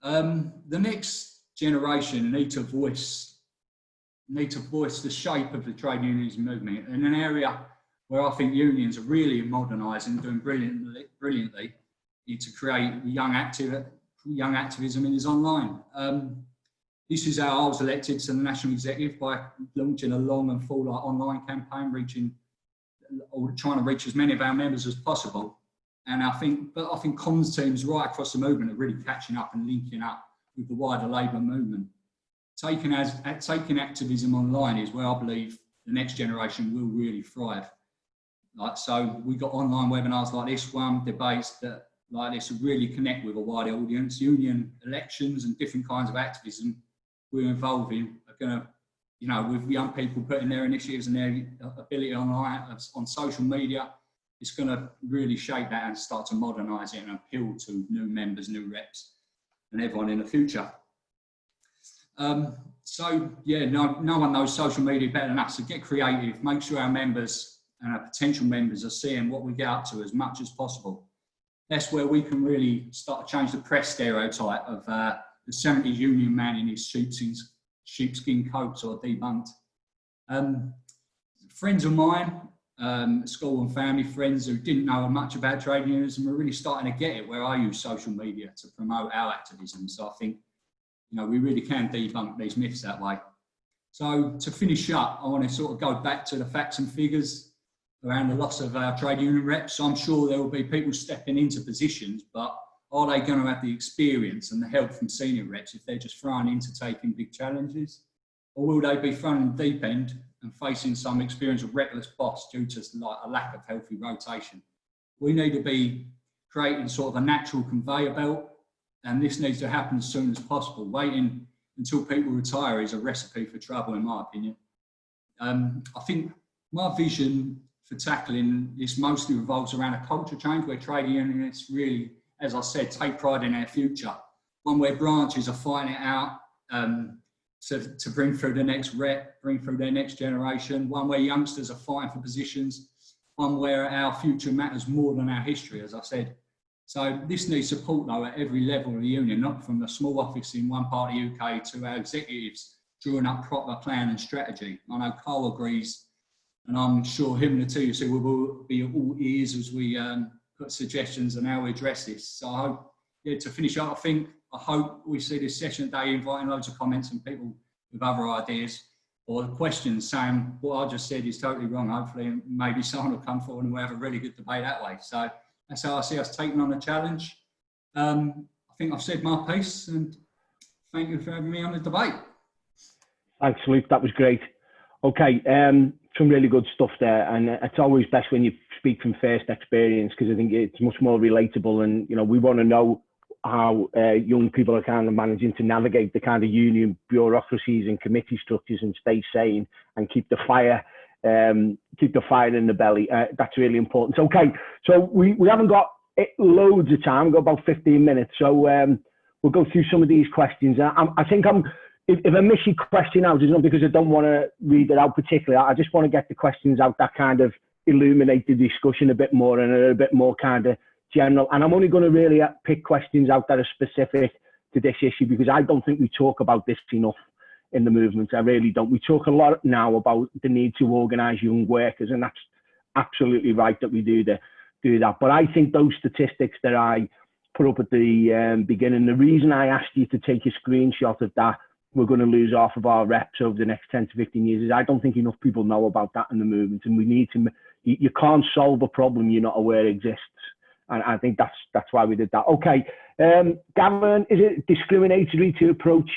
the next generation need to voice the shape of the trade unionism movement in an area where I think unions are really modernising, doing brilliantly, to create young activism in is online. This is how I was elected to the National Executive, by launching a long and full online campaign, trying to reach as many of our members as possible. And I think comms teams right across the movement are really catching up and linking up with the wider Labour movement. Taking activism online is where I believe the next generation will really thrive. So we got online webinars like this one, debates that like this really connect with a wider audience, union elections and different kinds of activism we're involved in are going to, you know, with young people putting their initiatives and their ability online on social media, it's going to really shape that and start to modernise it and appeal to new members, new reps, and everyone in the future. So yeah, no one knows social media better than us. So get creative, make sure our members and our potential members are seeing what we get up to as much as possible. That's where we can really start to change the press stereotype of the 70s union man in his sheepskin coat or debunked. Friends of mine, school and family friends who didn't know much about trade unionism are really starting to get it where I use social media to promote our activism. So I think, you know, we really can debunk these myths that way. So to finish up, I want to sort of go back to the facts and figures around the loss of our trade union reps. So I'm sure there will be people stepping into positions, but are they going to have the experience and the help from senior reps if they're just thrown into taking big challenges? Or will they be thrown in the deep end and facing some experience of reckless boss due to like a lack of healthy rotation? We need to be creating sort of a natural conveyor belt, and this needs to happen as soon as possible. Waiting until people retire is a recipe for trouble, in my opinion. I think my vision for tackling this mostly revolves around a culture change where trade unionists really, as I said, take pride in their future. One where branches are fighting it out to bring through the next rep, bring through their next generation. One where youngsters are fighting for positions. One where our future matters more than our history, as I said. So this needs support though at every level of the union, not from the small office in one part of the UK to our executives drawing up proper plan and strategy. I know Carl agrees, and I'm sure him and the TUC will be all ears as we put suggestions on how we address this. So I hope, yeah, to finish up, I hope we see this session today inviting loads of comments and people with other ideas or questions saying what I just said is totally wrong. Hopefully maybe someone will come forward and we'll have a really good debate that way. So that's how I see us taking on a challenge. I think I've said my piece, and thank you for having me on the debate. Thanks, Luke. That was great. Okay, some really good stuff there, and it's always best when you speak from first experience because I think it's much more relatable, and you know we want to know how young people are kind of managing to navigate the kind of union bureaucracies and committee structures and stay sane and keep the fire in the belly. That's really important. So, okay, so we haven't got loads of time. We've got about 15 minutes. So we'll go through some of these questions. I think if I miss your question out, it's not because I don't want to read it out particularly. I just want to get the questions out that kind of illuminate the discussion a bit more and are a bit more kind of general. And I'm only going to really pick questions out that are specific to this issue because I don't think we talk about this enough in the movement. I really don't. We talk a lot now about the need to organise young workers, and that's absolutely right that we do that. But I think those statistics that I put up at the beginning, the reason I asked you to take a screenshot of that, we're going to lose half of our reps over the next 10 to 15 years, is I don't think enough people know about that in the movement, and we need to. You can't solve a problem you're not aware exists, and I think that's why we did that. Okay, Gavin, is it discriminatory to approach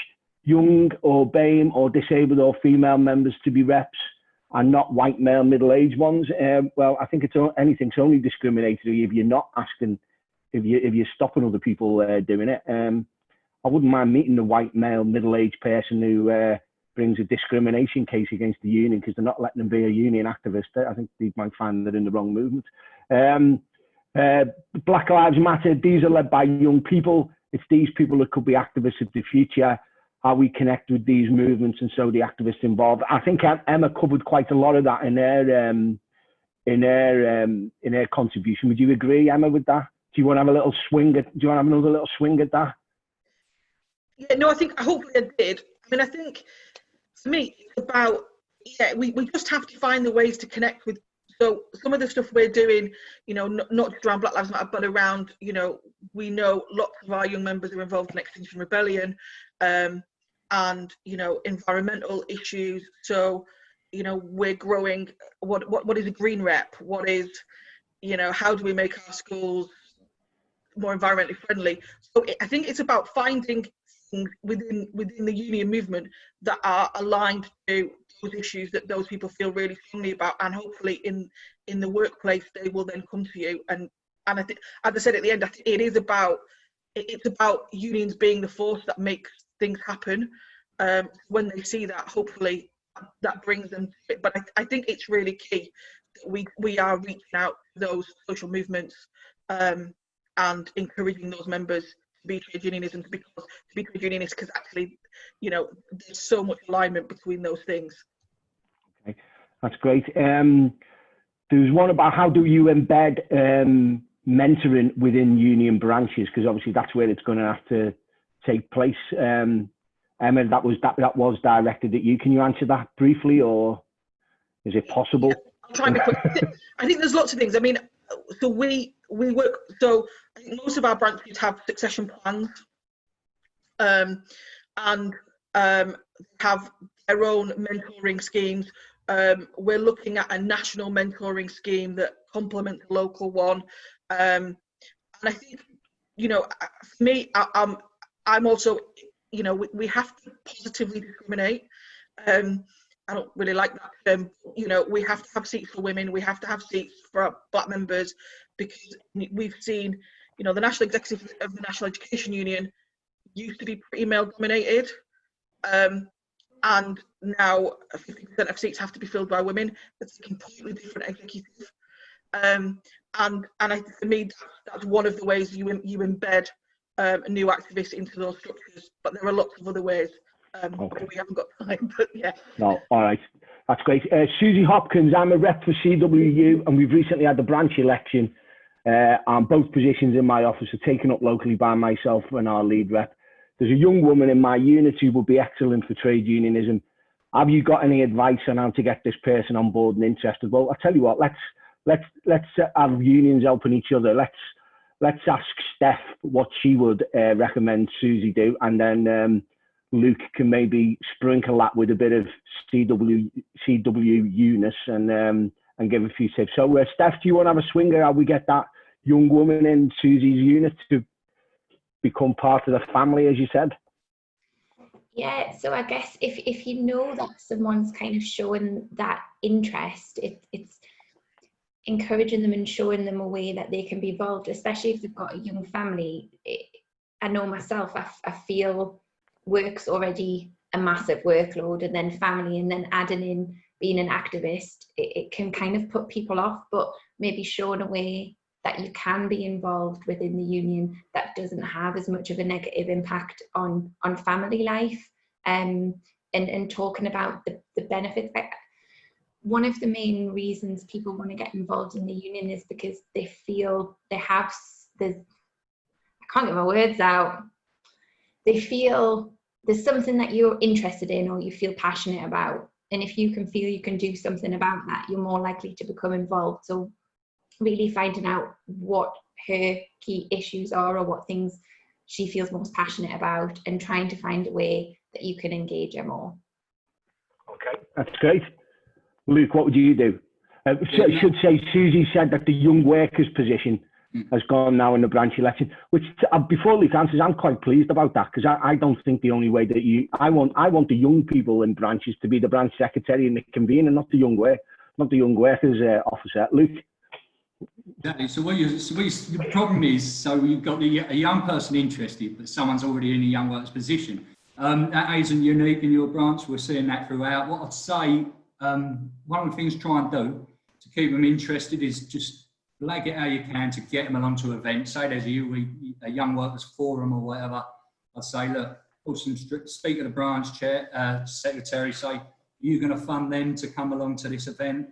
young or BAME or disabled or female members to be reps and not white male middle-aged ones? Well, I think anything's only discriminatory if you're not asking, if you're stopping other people doing it. I wouldn't mind meeting a white male middle-aged person who brings a discrimination case against the union because they're not letting them be a union activist. I think they might find they're in the wrong movement. Black Lives Matter, these are led by young people. It's these people that could be activists of the future. How we connect with these movements and so the activists involved. I think Emma covered quite a lot of that in her contribution. Would you agree, Emma, with that? Do you want to have a little swing at? Do you want to have another little swing at that? Yeah, no, hopefully I did. I mean, I think for me it's about we just have to find the ways to connect with. So some of the stuff we're doing, you know, not just around Black Lives Matter, but around, you know, we know lots of our young members are involved in Extinction Rebellion. And you know, environmental issues. So you know, we're growing. What is a green rep? What is, you know, how do we make our schools more environmentally friendly? So I think it's about finding things within the union movement that are aligned to those issues that those people feel really strongly about, and hopefully in the workplace they will then come to you. And I think, as I said at the end, it's about unions being the force that makes things happen. when they see that, hopefully that brings them to it. But I think it's really key that we are reaching out to those social movements and encouraging those members to be trade unionists, because actually, you know, there's so much alignment between those things. Okay, that's great. There's one about how do you embed mentoring within union branches, because obviously that's where it's going to have to take place. Emma, that was directed at you. Can you answer that briefly, or is it possible? Yeah, I'll try and be quick. I think there's lots of things. I mean, so we work. So I think most of our branches have succession plans, and have their own mentoring schemes. We're looking at a national mentoring scheme that complements the local one. And I think, you know, for me, I'm also, you know, we have to positively discriminate. I don't really like that term. You know, we have to have seats for women. We have to have seats for our black members, because we've seen, you know, the national executive of the National Education Union used to be pretty male dominated. And now 50% of seats have to be filled by women. That's a completely different executive. And I think for me, that's one of the ways you embed NEU activists into those structures. But there are lots of other ways. Okay. We haven't got time, but yeah. No, all right. That's great. Susie Hopkins, I'm a rep for CWU, and we've recently had the branch election. And both positions in my office are taken up locally by myself and our lead rep. There's a young woman in my unit who would be excellent for trade unionism. Have you got any advice on how to get this person on board and interested? Well, I'll tell you what, let's have unions helping each other. Let's ask Steph what she would recommend Susie do, and then Luke can maybe sprinkle that with a bit of CW Eunice and give a few tips. So Steph, do you want to have a swinger how we get that young woman in Susie's unit to become part of the family, as you said? Yeah, so I guess if you know that someone's kind of showing that interest, it's encouraging them and showing them a way that they can be involved, especially if they've got a young family. I know myself, I feel work's already a massive workload, and then family, and then adding in being an activist, it can kind of put people off, but maybe showing a way that you can be involved within the union that doesn't have as much of a negative impact on family life, and talking about the benefits. One of the main reasons people want to get involved in the union is because they feel I can't get my words out. They feel there's something that you're interested in or you feel passionate about. And if you can feel you can do something about that, you're more likely to become involved. So really finding out what her key issues are or what things she feels most passionate about, and trying to find a way that you can engage her more. Okay, that's great. Luke, what would you do? I should say Susie said that the young workers position has gone now in the branch election, which before Luke answers, I'm quite pleased about that, because I don't think the only way that I want the young people in branches to be the branch secretary and the convener, not the young workers officer. Luke? Exactly. So the problem is, so you've got a young person interested, but someone's already in a young workers position. That isn't unique in your branch. We're seeing that throughout. What I'd say, one of the things to try and do to keep them interested is just lag it how you can to get them along to events. Say there's a young workers forum or whatever. I'd say, look, speak to the branch chair, secretary, say, you're going to fund them to come along to this event,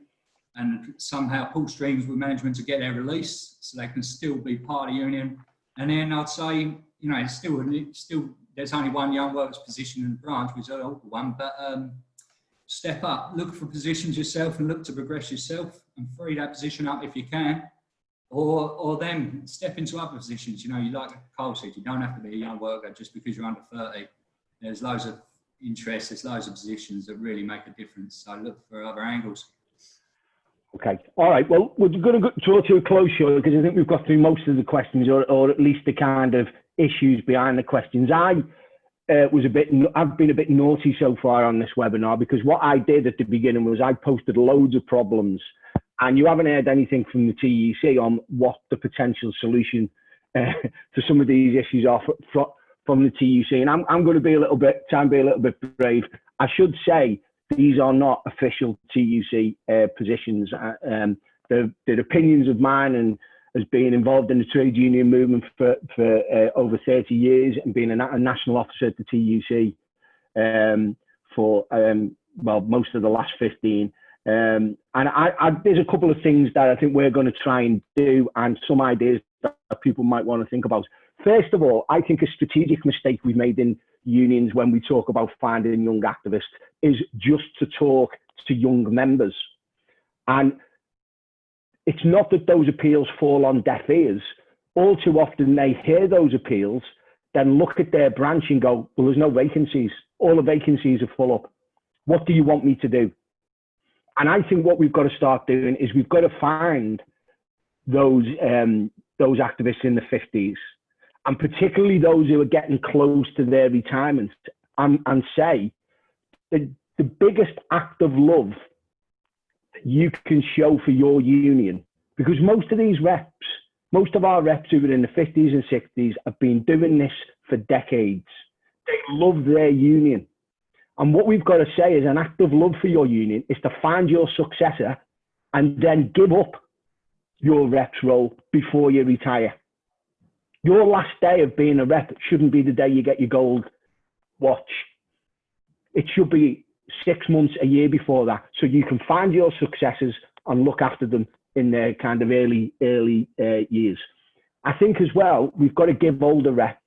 and somehow pull strings with management to get their release so they can still be part of the union. And then I'd say, you know, it's still there's only one young workers position in the branch, which is an awkward one, but step up, look for positions yourself and look to progress yourself and free that position up if you can, or then step into other positions. You know, you like Carl said, you don't have to be a young worker just because you're under 30. There's loads of interests, there's loads of positions that really make a difference. So look for other angles. Okay, all right. Well, we're going to draw to a close, Shirley, because I think we've got through most of the questions, or at least the kind of issues behind the questions. I've been a bit naughty so far on this webinar, because what I did at the beginning was I posted loads of problems, and you haven't heard anything from the TEC on what the potential solution to some of these issues are from the TUC, and I'm going to be try and be a little bit brave. I should say these are not official TUC positions. They're opinions of mine, and as being involved in the trade union movement for over 30 years and being a national officer at the TUC for well, most of the last 15. And there's a couple of things that I think we're going to try and do, and some ideas that people might want to think about. First of all, I think a strategic mistake we've made in unions when we talk about finding young activists is just to talk to young members. And it's not that those appeals fall on deaf ears. All too often they hear those appeals, then look at their branch and go, well, there's no vacancies. All the vacancies are full up. What do you want me to do? And I think what we've got to start doing is we've got to find those activists in the 50s, and particularly those who are getting close to their retirement, and say the biggest act of love you can show for your union, because most of these reps, most of our reps who are in the 50s and 60s have been doing this for decades. They love their union. And what we've got to say is an act of love for your union is to find your successor and then give up your rep's role before you retire. Your last day of being a rep shouldn't be the day you get your gold watch. It should be 6 months, a year before that, so you can find your successors and look after them in their kind of early years. I think as well, we've got to give older reps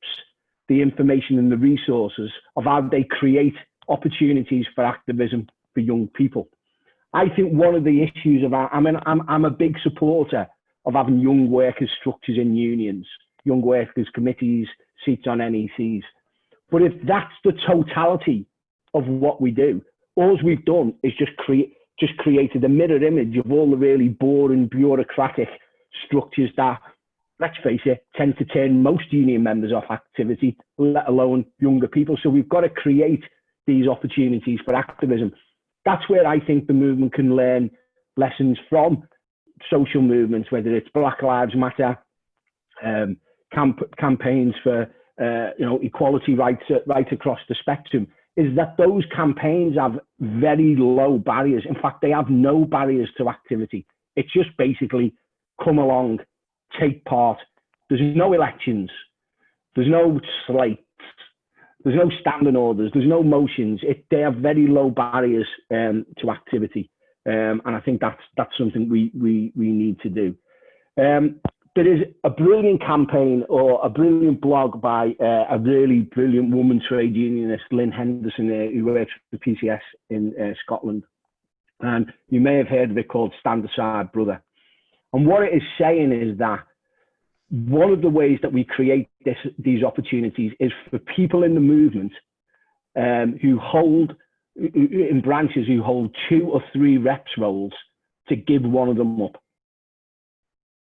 the information and the resources of how they create opportunities for activism for young people. I think one of the issues of I'm a big supporter of having young workers structures in unions, young workers committees, seats on NECs. But if that's the totality of what we do, all we've done is just created a mirror image of all the really boring bureaucratic structures that, let's face it, tend to turn most union members off activity, let alone younger people. So we've got to create these opportunities for activism. That's where I think the movement can learn lessons from social movements, whether it's Black Lives Matter, campaigns for equality rights right across the spectrum, is that those campaigns have very low barriers. In fact, they have no barriers to activity. It's just basically come along, take part. There's no elections. There's no slates. There's no standing orders. There's no motions. They have very low barriers to activity. And I think that's something we need to do. There is a brilliant campaign or a brilliant blog by a really brilliant woman trade unionist, Lynn Henderson, who works for the PCS in Scotland. And you may have heard of it, called Stand Aside, Brother. And what it is saying is that one of the ways that we create these opportunities is for people in the movement who hold, in branches who hold 2 or 3 reps roles, to give one of them up.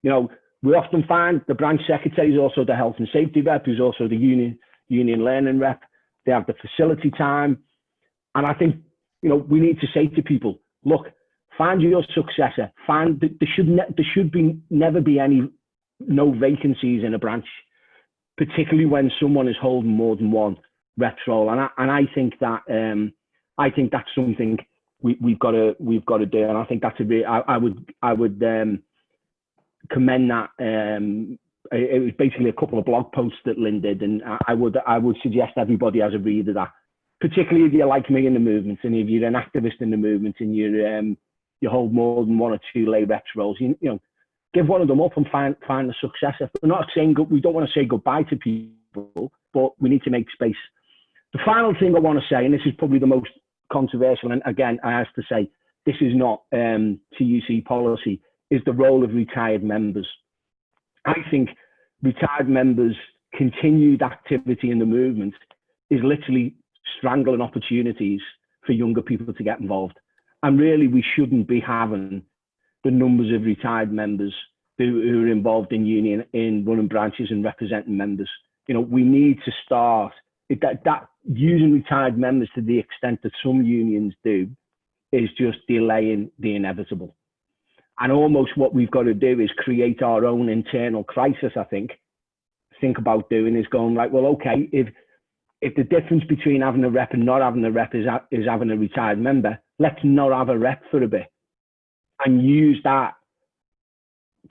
You know, we often find the branch secretary is also the health and safety rep, who's also the union learning rep. They have the facility time. And I think, you know, we need to say to people, look, find your successor. There should never be no vacancies in a branch, particularly when someone is holding more than one rep's role. And I think that's something we've got to do. And I think that's I would commend that. It was basically a couple of blog posts that Lynn did, and I would suggest everybody has a read of that, particularly if you're like me in the movement, and if you're an activist in the movement and you hold more than 1 or 2 lay reps roles. You know, give one of them up and find a successor. We're not saying we don't want to say goodbye to people, but we need to make space. The final thing I want to say, and this is probably the most controversial, and again I have to say this is not TUC policy, is the role of retired members. I think retired members' continued activity in the movement is literally strangling opportunities for younger people to get involved. And really, we shouldn't be having the numbers of retired members who are involved in union, in running branches and representing members. You know, we need to start that using retired members to the extent that some unions do is just delaying the inevitable. And almost what we've got to do is create our own internal crisis, I think, think about doing is going, like, well, okay, if the difference between having a rep and not having a rep is having a retired member, let's not have a rep for a bit and use that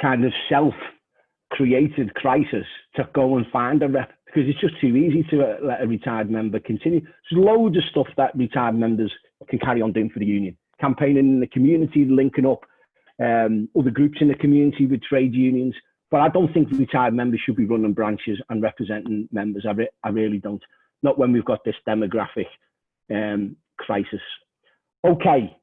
kind of self-created crisis to go and find a rep, because it's just too easy to let a retired member continue. There's loads of stuff that retired members can carry on doing for the union. Campaigning in the community, linking up other groups in the community with trade unions. But I don't think retired members should be running branches and representing members. I really don't. Not when we've got this demographic crisis. Okay,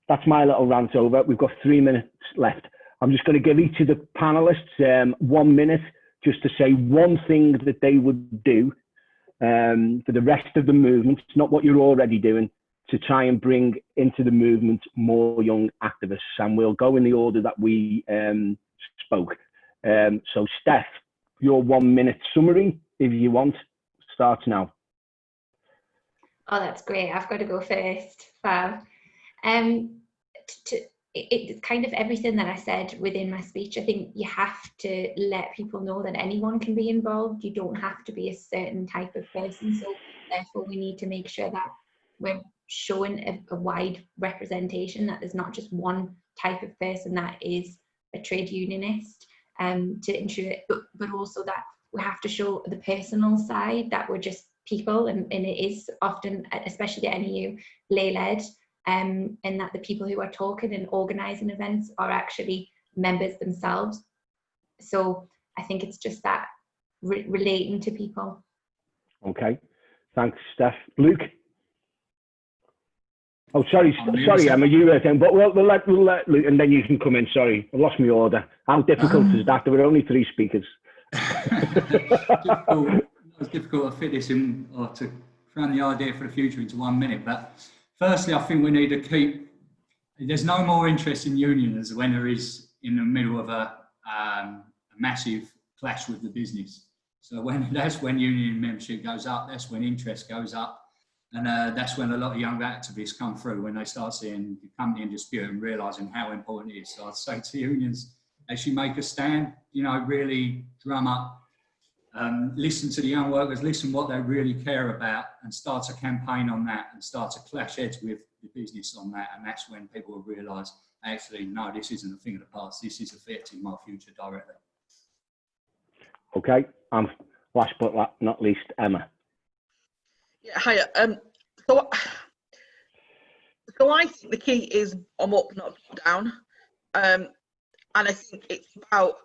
that's my little rant over. We've got 3 minutes left. I'm just going to give each of the panelists 1 minute just to say one thing that they would do for the rest of the movement, not what you're already doing, to try and bring into the movement more young activists. And we'll go in the order that we spoke. So Steph, your 1 minute summary, if you want, starts now. Oh, that's great. I've got to go first. Fab. It's kind of everything that I said within my speech. I think you have to let people know that anyone can be involved. You don't have to be a certain type of person. So therefore we need to make sure that we're showing a wide representation, that there's not just one type of person that is a trade unionist, to ensure, but also that we have to show the personal side, that we're just people, and it is often, especially the NEU, lay-led, and that the people who are talking and organising events are actually members themselves. So I think it's just that relating to people. Okay, thanks, Steph. Luke? Oh, sorry, Emma, you were saying, but we'll let Luke, and then you can come in. Sorry, I lost my order. How difficult is that? There were only 3 speakers. It's difficult to fit this in, or to frame the idea for the future into 1 minute. But firstly, I think we need to keep, there's no more interest in unions when there is in the middle of a massive clash with the business. So that's when union membership goes up, that's when interest goes up. And that's when a lot of young activists come through, when they start seeing the company in dispute and realising how important it is. So I'd say to unions, actually make a stand, you know, really drum up, listen to the young workers, listen what they really care about, and start a campaign on that, and start to clash heads with the business on that. And that's when people will realise, actually, no, this isn't a thing of the past, this is affecting my future directly. Okay, last but not least, Emma. Yeah, hiya. So I think the key is bottom up, not down. And I think it's about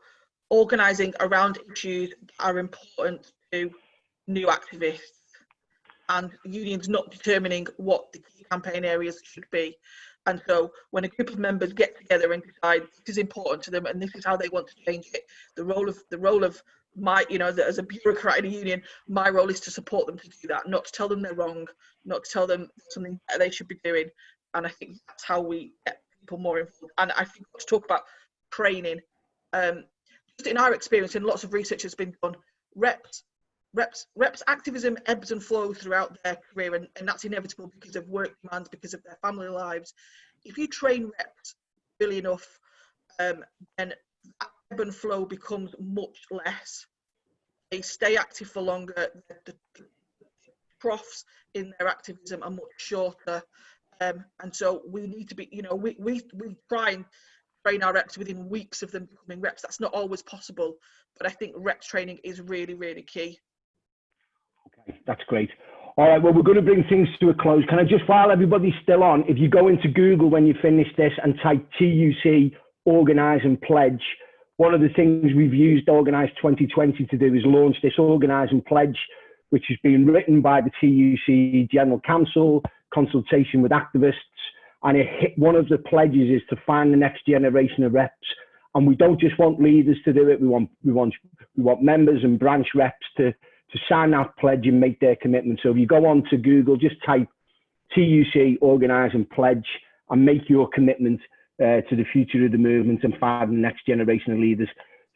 organising around issues that are important to new activists, and unions not determining what the key campaign areas should be. And so when a group of members get together and decide this is important to them and this is how they want to change it, the role of my, you know, as a bureaucrat in a union, my role is to support them to do that, not to tell them they're wrong, not to tell them something that they should be doing. And I think that's how we get people more involved. And I think to talk about training, just in our experience, and lots of research has been done, reps activism ebbs and flows throughout their career, and that's inevitable because of work demands, because of their family lives. If you train reps early enough, then that ebb and flow becomes much less. They stay active for longer. The troughs in their activism are much shorter, and so we need to be, you know, we try and train our reps within weeks of them becoming reps. That's not always possible, but I think reps training is really, really key. Okay, that's great. All right, well, we're going to bring things to a close. Can I just, while everybody's still on, if you go into Google when you finish this and type TUC, Organise and Pledge, one of the things we've used Organise 2020 to do is launch this Organise and Pledge, which has been written by the TUC General Council, consultation with activists, and one of the pledges is to find the next generation of reps. And we don't just want leaders to do it, we want members and branch reps to sign that pledge and make their commitment. So if you go on to Google, just type TUC, Organise and Pledge, and make your commitment to the future of the movement and find the next generation of leaders.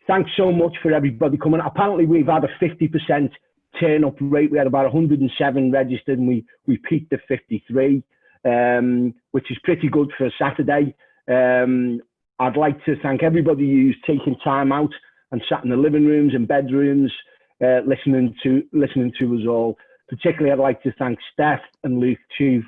Thanks so much for everybody coming. Apparently we've had a 50% turn up rate. We had about 107 registered and we peaked at 53, which is pretty good for a Saturday. I'd like to thank everybody who's taken time out and sat in the living rooms and bedrooms listening to us all. Particularly, I'd like to thank Steph and Luke too.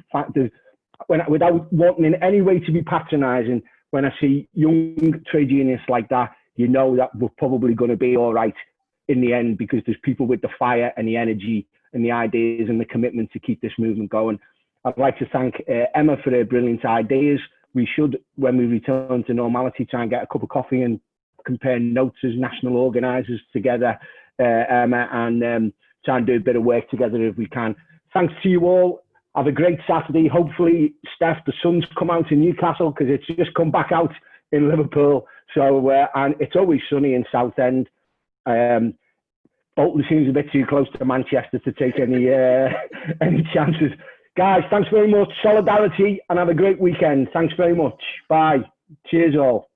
Without wanting in any way to be patronising, when I see young trade unionists like that, you know that we're probably going to be all right in the end, because there's people with the fire and the energy and the ideas and the commitment to keep this movement going. I'd like to thank Emma for her brilliant ideas. We should, when we return to normality, try and get a cup of coffee and compare notes as national organisers together, Emma, and try and do a bit of work together if we can. Thanks to you all. Have a great Saturday. Hopefully, Steph, the sun's come out in Newcastle, because it's just come back out in Liverpool. So, and it's always sunny in Southend. Bolton seems a bit too close to Manchester to take any chances. Guys, thanks very much. Solidarity, and have a great weekend. Thanks very much. Bye. Cheers all.